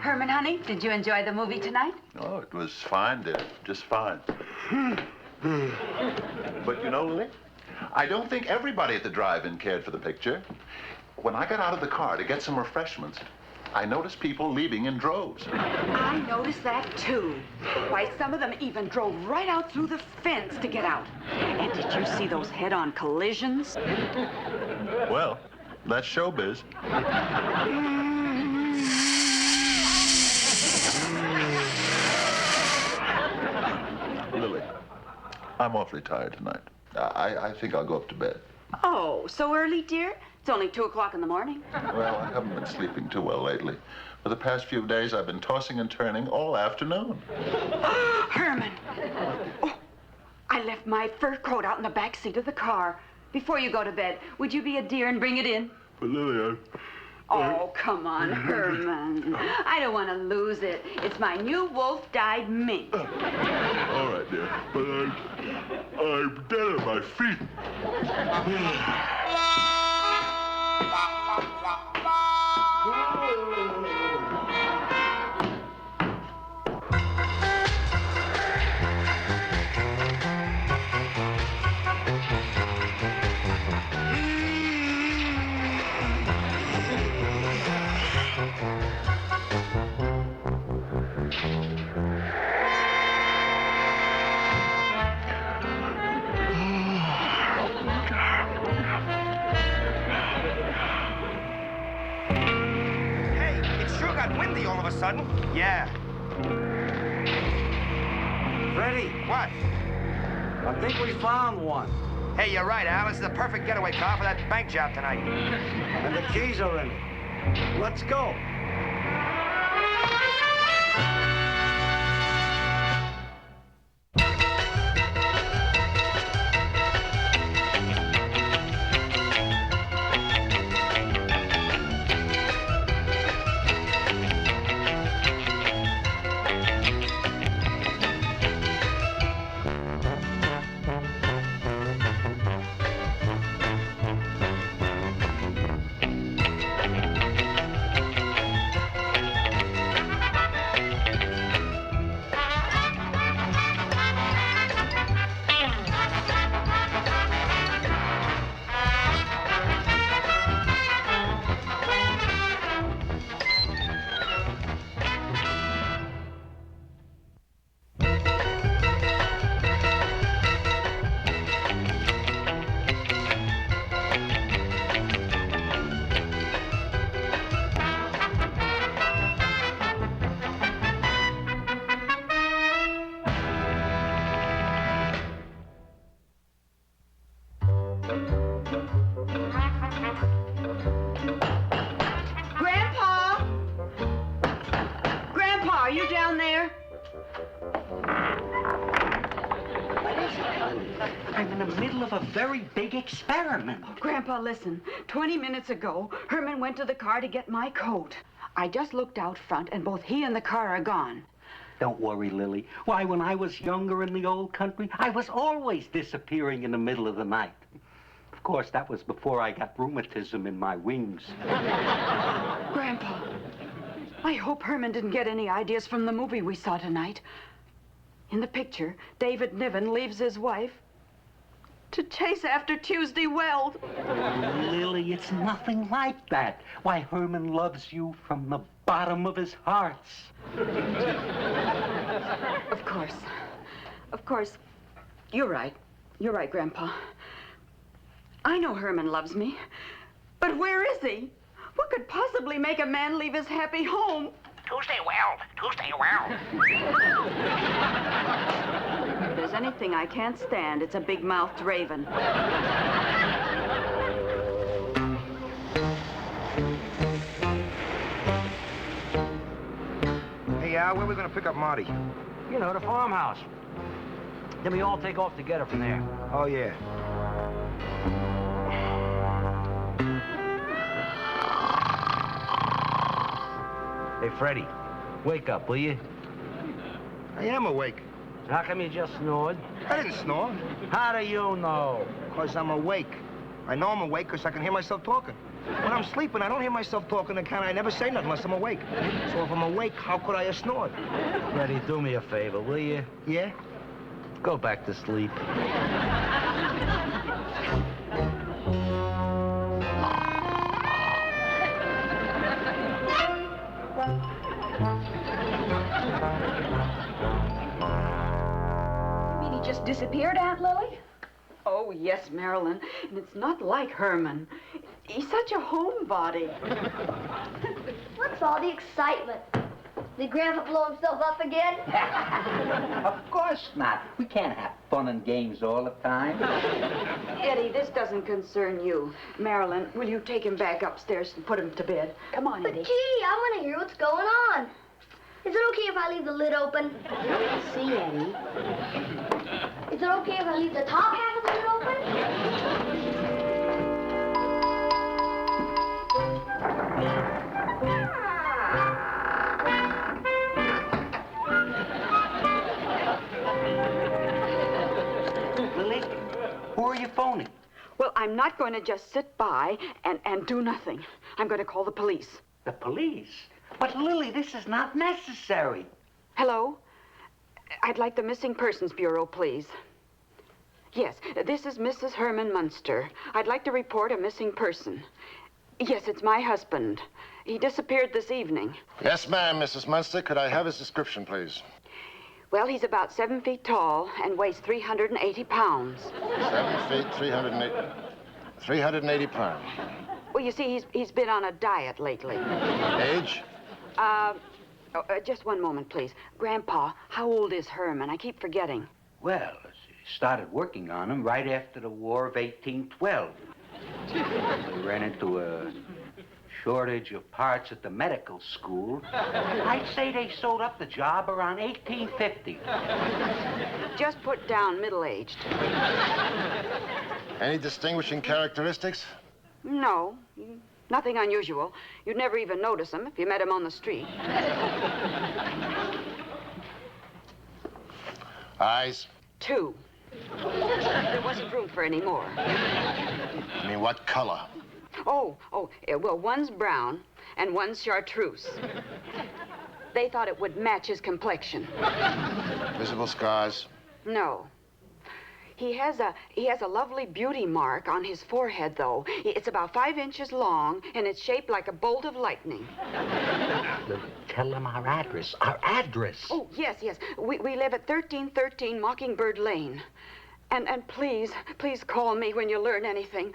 Herman, honey, did you enjoy the movie tonight? Oh, it was fine, dear. Just fine. But you know, Lily, I don't think everybody at the drive-in cared for the picture. When I got out of the car to get some refreshments, I noticed people leaving in droves. I noticed that, too. Why, some of them even drove right out through the fence to get out. And did you see those head-on collisions? Well, that's showbiz. Lily, I'm awfully tired tonight. I think I'll go up to bed. Oh, so early, dear? It's only 2 o'clock in the morning. Well, I haven't been sleeping too well lately. For the past few days, I've been tossing and turning all afternoon. Herman! Oh, I left my fur coat out in the back seat of the car. Before you go to bed, would you be a dear and bring it in? But Lily, Oh, come on, Herman. I don't want to lose it. It's my new wolf-dyed mink. All right, dear. But I'm dead on my feet. All of a sudden? Yeah. Freddie. What? I think we found one. Hey, you're right, Al. This is the perfect getaway car for that bank job tonight. And the keys are in it. Let's go. Very big experiment. Oh, Grandpa, listen. 20 minutes ago, Herman went to the car to get my coat. I just looked out front, and both he and the car are gone. Don't worry, Lily. Why, when I was younger in the old country, I was always disappearing in the middle of the night. Of course, that was before I got rheumatism in my wings. Grandpa, I hope Herman didn't get any ideas from the movie we saw tonight. In the picture, David Niven leaves his wife to chase after Tuesday Weld. Lily, it's nothing like that. Why, Herman loves you from the bottom of his heart. Of course. You're right. You're right, Grandpa. I know Herman loves me. But where is he? What could possibly make a man leave his happy home? Tuesday Weld. If there's anything I can't stand, it's a big-mouthed raven. Hey, Al, where are we going to pick up Marty? You know, the farmhouse. Then we all take off together from there. Oh, yeah. Hey, Freddie, wake up, will you? I am awake. So how come you just snored? I didn't snore. How do you know? Because I'm awake. I know I'm awake because I can hear myself talking. When I'm sleeping, I don't hear myself talking to Ken. I never say nothing unless I'm awake. So if I'm awake, how could I have snored? Freddie, do me a favor, will you? Yeah? Go back to sleep. You mean he just disappeared, Aunt Lily? Oh, yes, Marilyn. And it's not like Herman. He's such a homebody. What's all the excitement? Did Grandpa blow himself up again? Of course not. We can't have fun and games all the time. Eddie, this doesn't concern you. Marilyn, will you take him back upstairs and put him to bed? Come on, But Eddie. gee, I want to hear what's going on. Is it okay if I leave the lid open? See, Eddie. Is it okay if I leave the top half of the lid open? Lily, who are you phoning? Well, I'm not going to just sit by and do nothing. I'm going to call the police. The police? But, Lily, this is not necessary. Hello? I'd like the Missing Persons Bureau, please. Yes, this is Mrs. Herman Munster. I'd like to report a missing person. Yes, it's my husband. He disappeared this evening. Yes, ma'am, Mrs. Munster. Could I have his description, please? Well, he's about 7 feet tall and weighs 380 pounds. 7 feet, 380 pounds. Well, you see, he's been on a diet lately. Age? Just one moment, please. Grandpa, how old is Herman? I keep forgetting. Well, she started working on him right after the War of 1812. They ran into a shortage of parts at the medical school. I'd say they sewed up the job around 1850. Just put down middle-aged. Any distinguishing characteristics? No, nothing unusual. You'd never even notice him if you met him on the street. Eyes? 2. There wasn't room for any more. I mean, what color? Well, one's brown and one's chartreuse. They thought it would match his complexion. Visible scars? No. He has a lovely beauty mark on his forehead, though. It's about 5 inches long, and it's shaped like a bolt of lightning. Lily, tell them our address. Our address. Oh, yes. We live at 1313 Mockingbird Lane. And please call me when you learn anything.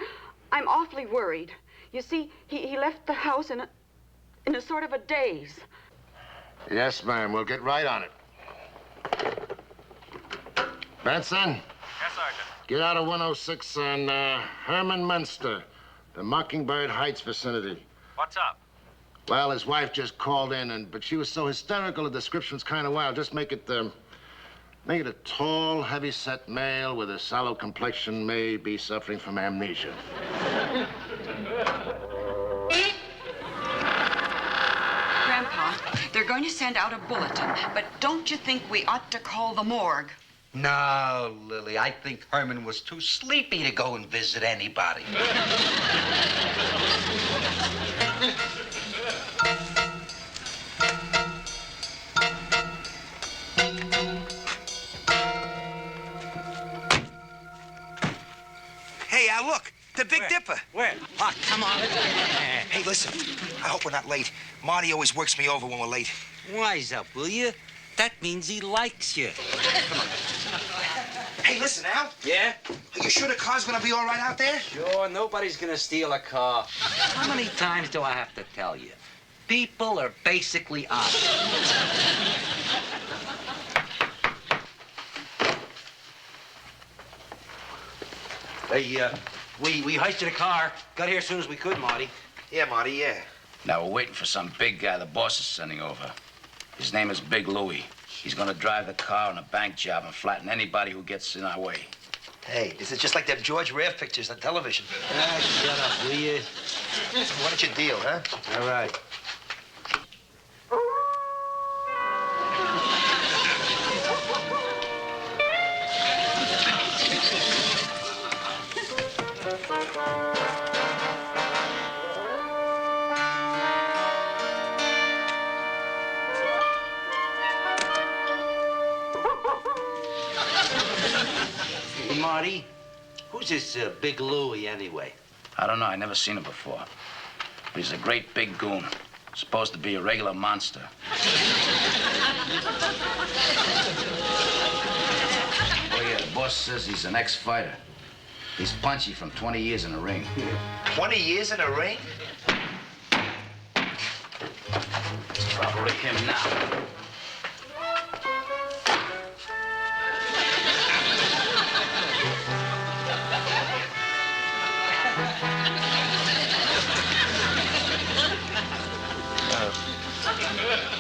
I'm awfully worried. You see, he left the house in a sort of a daze. Yes, ma'am. We'll get right on it. Benson? Yes, Sergeant. Get out of 106 on Herman Munster, the Mockingbird Heights vicinity. What's up? Well, his wife just called in, but she was so hysterical, the description's kind of wild. Just make it a tall, heavy-set male with a sallow complexion, may be suffering from amnesia. Grandpa, they're going to send out a bulletin, but don't you think we ought to call the morgue? No, Lily, I think Herman was too sleepy to go and visit anybody. Hey, look, the Big Dipper. Where? Ah, come on. Hey, listen, I hope we're not late. Marty always works me over when we're late. Wise up, will you? That means he likes you. Come on. Hey, listen, Al. Yeah? Are you sure the car's gonna be all right out there? Sure, nobody's gonna steal a car. How many times do I have to tell you? People are basically honest. Hey, we hoisted a car. Got here as soon as we could, Marty. Yeah, Marty, yeah. Now, we're waiting for some big guy the boss is sending over. His name is Big Louie. He's gonna drive the car on a bank job and flatten anybody who gets in our way. Hey, this is just like them George Raft pictures on television. Ah, shut up, will you? What's your deal, huh? All right. Hey, Marty, who's this Big Louie, anyway? I don't know. I never seen him before. But he's a great big goon. Supposed to be a regular monster. Oh, yeah, the boss says he's an ex-fighter. He's punchy from 20 years in the ring. 20 years in a ring? It's probably him now.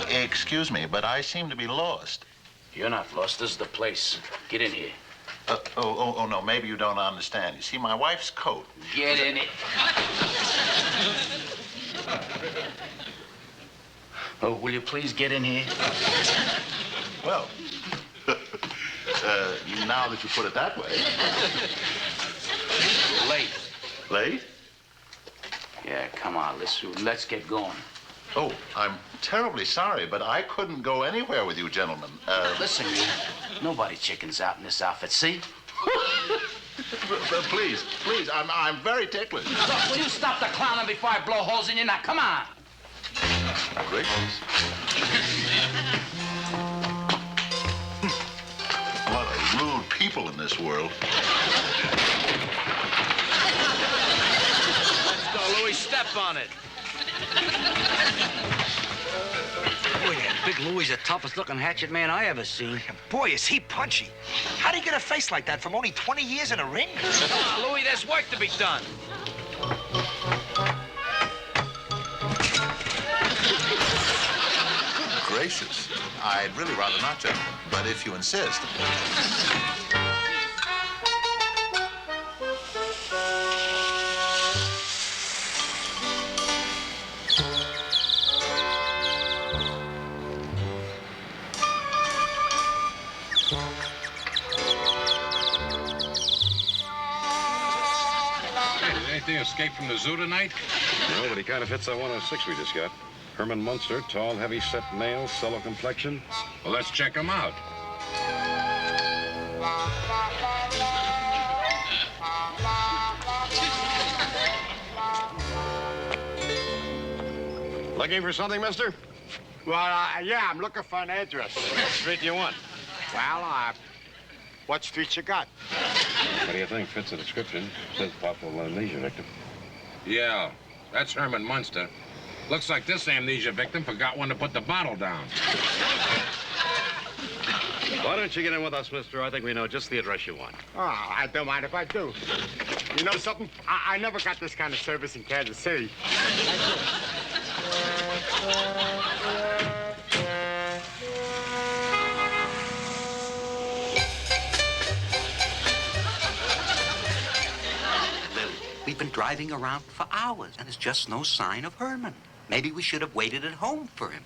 Excuse me, but I seem to be lost. You're not lost. This is the place. Get in here. Oh, no, maybe you don't understand. You see, my wife's coat. Get in it. Oh, will you please get in here? Well, now that you put it that way. Late. Late? Yeah, come on. Let's get going. Oh, I'm terribly sorry, but I couldn't go anywhere with you gentlemen. Listen, you. Nobody chickens out in this outfit, see? Please, I'm very ticklish. Look, will you stop the clowning before I blow holes in you? Now, come on. Gracious. What a rude people in this world. Let's go, Louis. Step on it. Boy, that Big Louie's the toughest looking hatchet man I ever seen. Boy, is he punchy. How'd he get a face like that from only 20 years in a ring? Come on, Louis, there's work to be done. Gracious. I'd really rather not, gentlemen, but if you insist. Anything escaped from the zoo tonight? No, but he kind of fits that 106 we just got. Herman Munster, tall, heavy-set male, sallow complexion. Well, let's check him out. Looking for something, mister? Well, yeah, I'm looking for an address. What street do you want? Well, what street you got? What do you think fits the description? Says possible amnesia victim. Yeah, that's Herman Munster. Looks like this amnesia victim forgot when to put the bottle down. Why don't you get in with us, mister? I think we know just the address you want. Oh, I don't mind if I do. You know something? I never got this kind of service in Kansas City. We've been driving around for hours, and there's just no sign of Herman. Maybe we should have waited at home for him.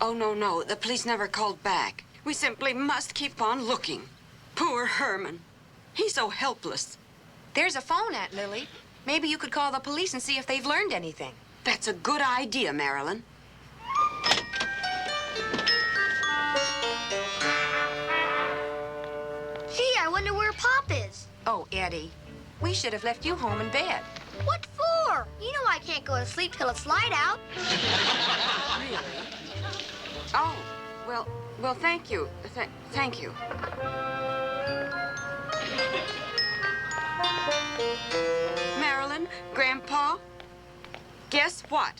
Oh, no. The police never called back. We simply must keep on looking. Poor Herman. He's so helpless. There's a phone, Aunt Lily. Maybe you could call the police and see if they've learned anything. That's a good idea, Marilyn. Gee, I wonder where Pop is. Oh, Eddie, we should have left you home in bed. What for? You know I can't go to sleep till it's light out. Really? Oh, well, thank you. Thank you. Marilyn, Grandpa, guess what?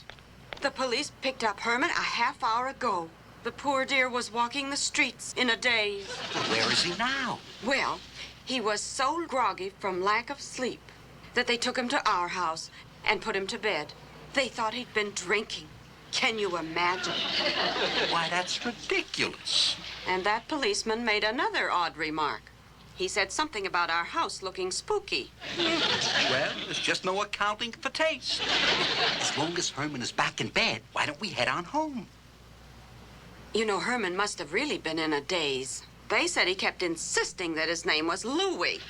The police picked up Herman a half hour ago. The poor dear was walking the streets in a daze. Where is he now? Well, he was so groggy from lack of sleep that they took him to our house and put him to bed. They thought he'd been drinking. Can you imagine? Why, that's ridiculous. And that policeman made another odd remark. He said something about our house looking spooky. Well, there's just no accounting for taste. As long as Herman is back in bed, why don't we head on home? You know, Herman must have really been in a daze. They said he kept insisting that his name was Louie.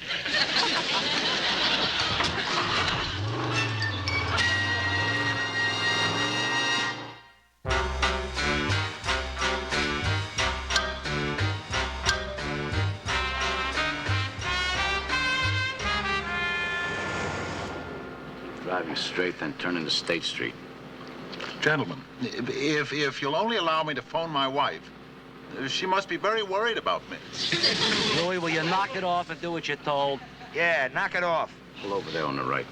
driving straight, then turn into State Street. Gentlemen, if you'll only allow me to phone my wife, she must be very worried about me. Louis, will you knock it off and do what you're told? Yeah, knock it off. Pull over there on the right.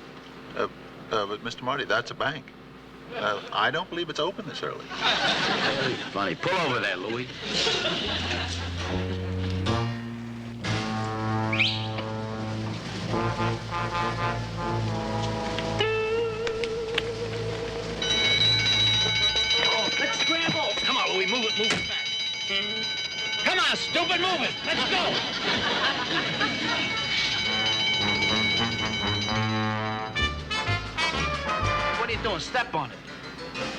But Mr. Marty, that's a bank. I don't believe it's open this early. Funny. Pull over there, Louis. Oh, let's scramble. Come on, Louis, move it fast. Come on, stupid, move it. Let's go. What are you doing? Step on it.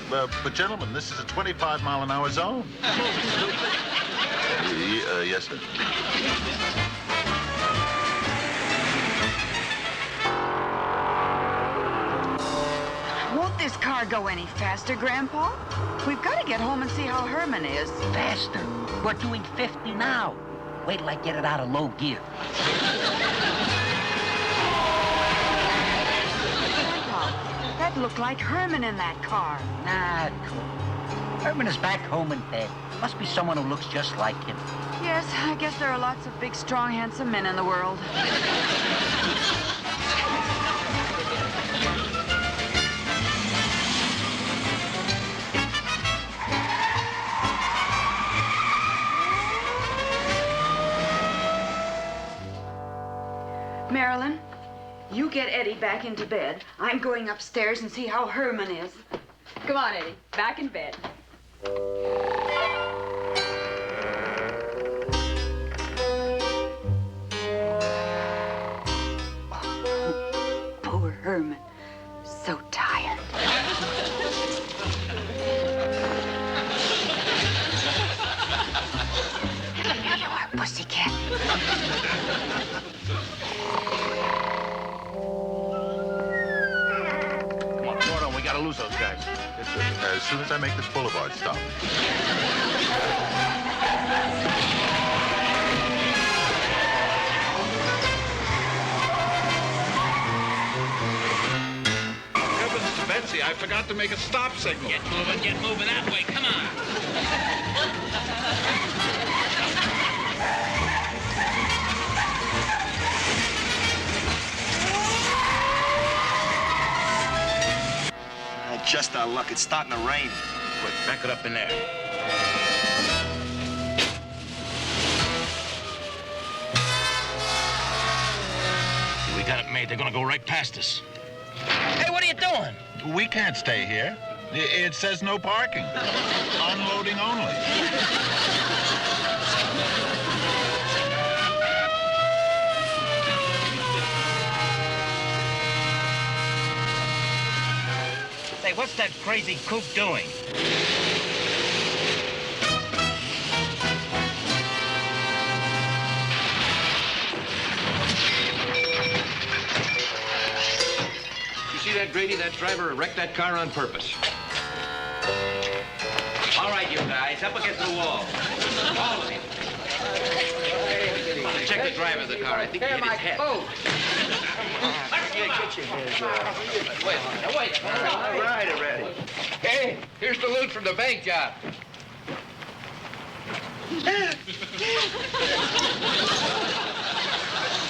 But gentlemen, this is a 25-mile-an-hour zone. Yes, sir. Won't this car go any faster, Grandpa? We've got to get home and see how Herman is. Faster. We're doing 50 now. Wait till I get it out of low gear. Grandpa, that looked like Herman in that car. Nah, cool. Herman is back home in bed. Must be someone who looks just like him. Yes, I guess there are lots of big, strong, handsome men in the world. Marilyn, you get Eddie back into bed. I'm going upstairs and see how Herman is. Come on, Eddie. Back in bed. Poor Herman. So tired. Here you are, pussycat. We gotta lose those guys. Yes, sir. As soon as I make this boulevard stop. Heavens to Betsy, I forgot to make a stop signal. Get moving that way. Come on. Just our luck. It's starting to rain. Quick, back it up in there. We got it made. They're gonna go right past us. Hey, what are you doing? We can't stay here. It says no parking. Unloading only. Say, what's that crazy kook doing? You see that, Grady? That driver wrecked that car on purpose. All right, you guys, up against the wall. All of you. Check the driver of the car. I think he hit his head. Wait. All right already. Hey, here's the loot from the bank job. What's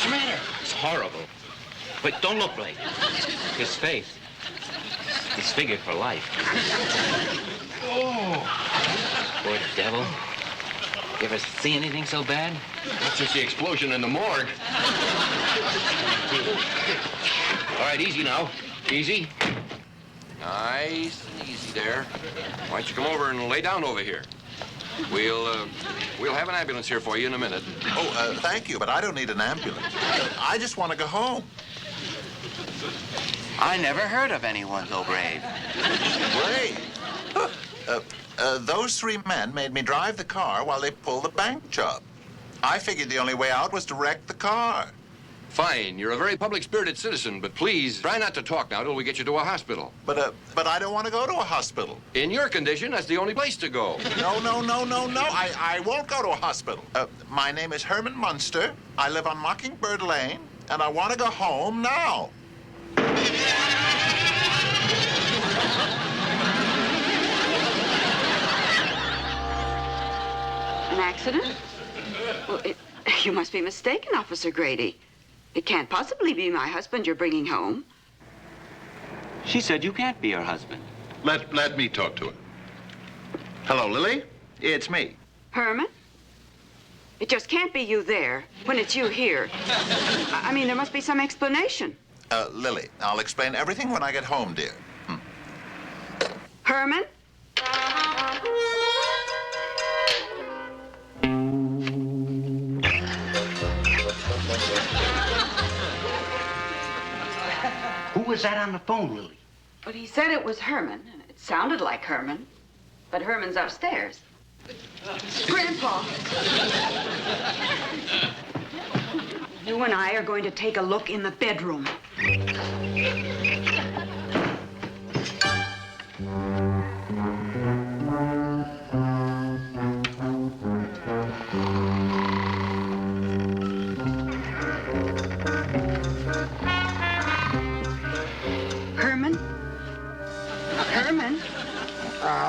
the matter? It's horrible. But don't look like his face. He's figured for life. Oh. Poor devil. You ever see anything so bad? Not since the explosion in the morgue. All right, easy now. Easy. Nice and easy there. Why don't you come over and lay down over here? We'll have an ambulance here for you in a minute. Oh, thank you, but I don't need an ambulance. I just want to go home. I never heard of anyone so brave. Brave? Those three men made me drive the car while they pulled the bank job. I figured the only way out was to wreck the car. Fine. You're a very public-spirited citizen, but please try not to talk now till we get you to a hospital. But I don't want to go to a hospital. In your condition, that's the only place to go. No. I won't go to a hospital. My name is Herman Munster. I live on Mockingbird Lane, and I want to go home now. accident? Well, you must be mistaken, Officer Grady. It can't possibly be my husband you're bringing home. She said you can't be her husband. Let me talk to her. Hello, Lily. It's me. Herman? It just can't be you there when it's you here. I mean, there must be some explanation. Lily, I'll explain everything when I get home, dear. Herman? Who was that on the phone, Lily? But he said it was Herman, and it sounded like Herman. But Herman's upstairs. Grandpa! You and I are going to take a look in the bedroom. Herman? Herman?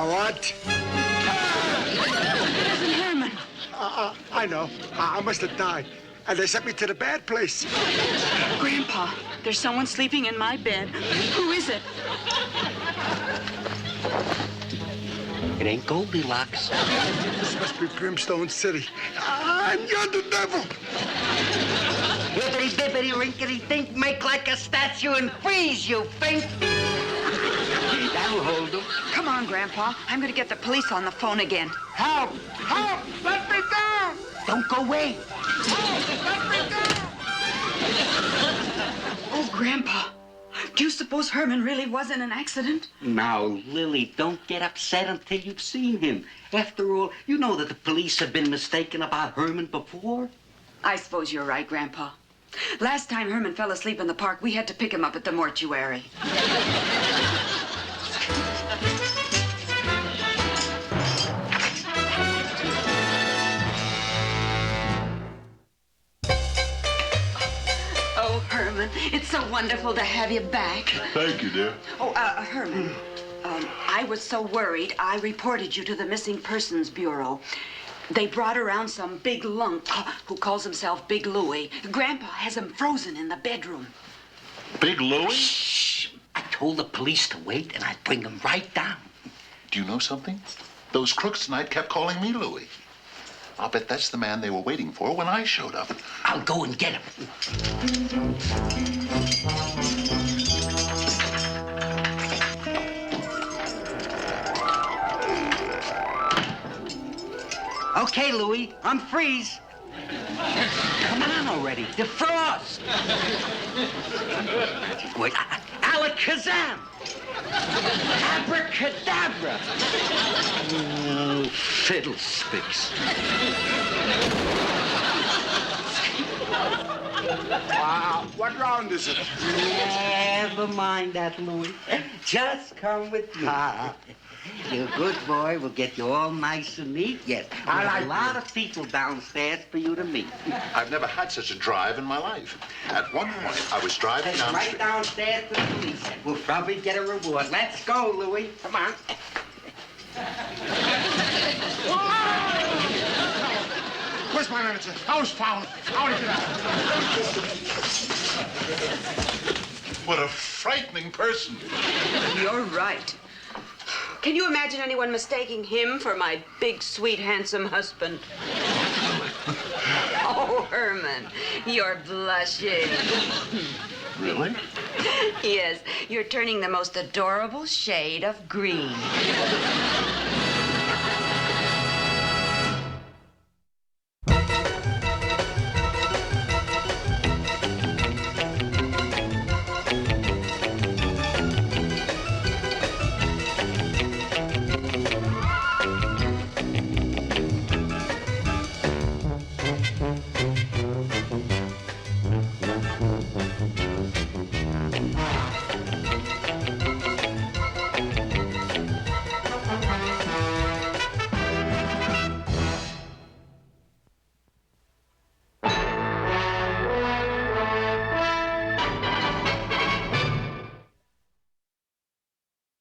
What? It isn't Herman. I know. I must have died. And they sent me to the bad place. Grandpa, there's someone sleeping in my bed. Who is it? It ain't Goldilocks. This must be Brimstone City. You're the devil. Hibbity bibbity rinkety think, make like a statue and freeze, you think. That'll hold them. Come on, Grandpa. I'm going to get the police on the phone again. Help! Help! Let me down! Don't go away. Help! Let me down! Oh, Grandpa, do you suppose Herman really was in an accident? Now, Lily, don't get upset until you've seen him. After all, you know that the police have been mistaken about Herman before. I suppose you're right, Grandpa. Last time Herman fell asleep in the park, we had to pick him up at the mortuary. Oh, Herman, it's so wonderful to have you back. Thank you, dear. Oh, Herman, I was so worried, I reported you to the Missing Persons Bureau. They brought around some big lunk who calls himself Big Louie. Grandpa has him frozen in the bedroom. Big Louie? Shh! I told the police to wait, and I'd bring him right down. Do you know something? Those crooks tonight kept calling me Louie. I'll bet that's the man they were waiting for when I showed up. I'll go and get him. Okay, Louie, unfreeze. Come on already, defrost. Wait, alakazam. Abracadabra. Oh, fiddlesticks. What round is it? Never mind that, Louie. Just come with me. You're a good boy. We'll get you all nice and neat. Yes, there's a lot of people downstairs for you to meet. I've never had such a drive in my life. At one point, I was driving down the Right street. downstairs to the police. We'll probably get a reward. Let's go, Louie. Come on. Where's my manager? I was found. I want to get out. What a frightening person. You're right. Can you imagine anyone mistaking him for my big, sweet, handsome husband? Oh, Herman, you're blushing. Really? Yes, you're turning the most adorable shade of green.